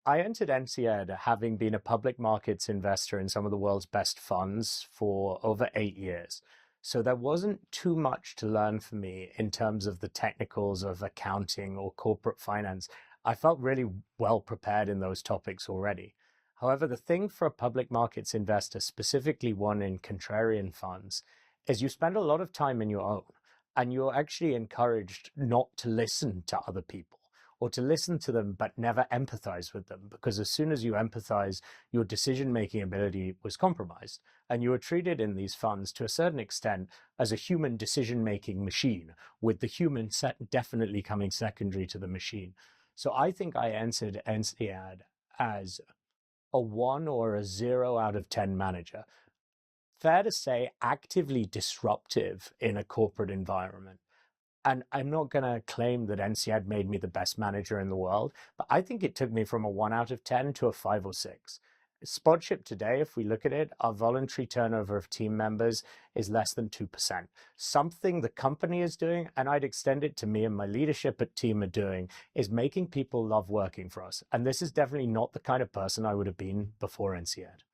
I entered INSEAD having been a public markets investor in some of the world's best funds for over 8 years. So there wasn't too much to learn for me in terms of the technicals of accounting or corporate finance. I felt really well prepared in those topics already. However, the thing for a public markets investor, specifically one in contrarian funds, is you spend a lot of time in your own, and you're actually encouraged not to listen to other people or to listen to them but never empathize with them, because as soon as you empathize, your decision-making ability was compromised. And you were treated in these funds to a certain extent as a human decision-making machine, with the human definitely coming secondary to the machine. So I think I entered INSEAD as a 1 or a 0 out of 10 manager. Fair to say, actively disruptive in a corporate environment. And I'm not going to claim that INSEAD made me the best manager in the world, but I think it took me from a 1 out of 10 to a 5 or 6. Spotship today, if we look at it, our voluntary turnover of team members is less than 2%. Something the company is doing, and I'd extend it to me and my leadership at team are doing, is making people love working for us. And this is definitely not the kind of person I would have been before INSEAD.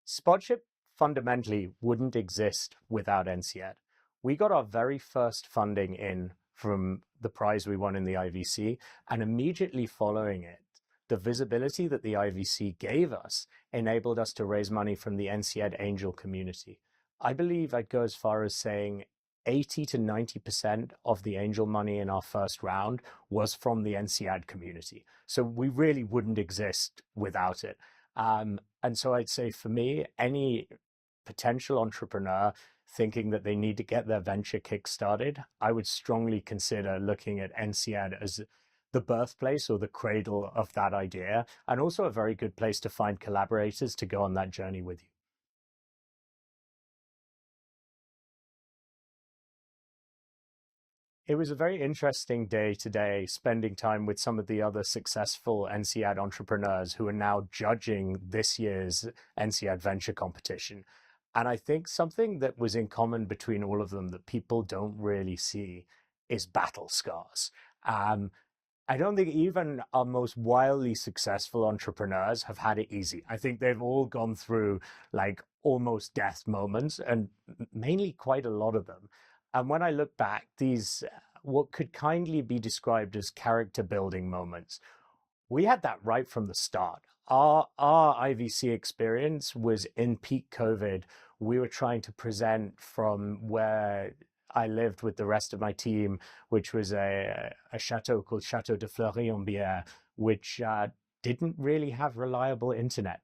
Spotship fundamentally wouldn't exist without INSEAD. We got our very first funding in from the prize we won in the IVC, and immediately following it, the visibility that the IVC gave us enabled us to raise money from the INSEAD angel community. I believe I'd go as far as saying 80 to 90% of the angel money in our first round was from the INSEAD community. So we really wouldn't exist without it. And so I'd say for me, any potential entrepreneur thinking that they need to get their venture kick-started, I would strongly consider looking at INSEAD as the birthplace or the cradle of that idea, and also a very good place to find collaborators to go on that journey with you. It was a very interesting day today, spending time with some of the other successful INSEAD entrepreneurs who are now judging this year's INSEAD venture competition. And I think something that was in common between all of them that people don't really see is battle scars. Um, I don't think even our most wildly successful entrepreneurs have had it easy. I think they've all gone through like almost death moments, and mainly quite a lot of them. And when I look back, these what could kindly be described as character building moments, we had that right from the start. Our IVC experience was in peak COVID. We were trying to present from where I lived with the rest of my team, which was a chateau called Chateau de Fleury-en-Bière, which didn't really have reliable internet.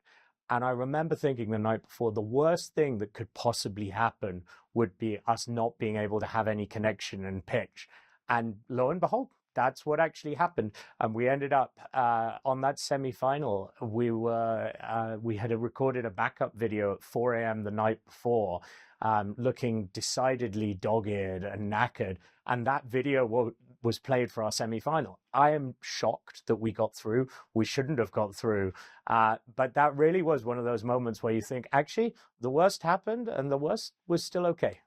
And I remember thinking the night before, the worst thing that could possibly happen would be us not being able to have any connection and pitch. And lo and behold, that's what actually happened. And we ended up on that semi-final. We had recorded a backup video at 4 a.m. the night before, looking decidedly dog-eared and knackered. And that video was played for our semi-final. I am shocked that we got through. We shouldn't have got through. But that really was one of those moments where you think, actually, the worst happened and the worst was still okay.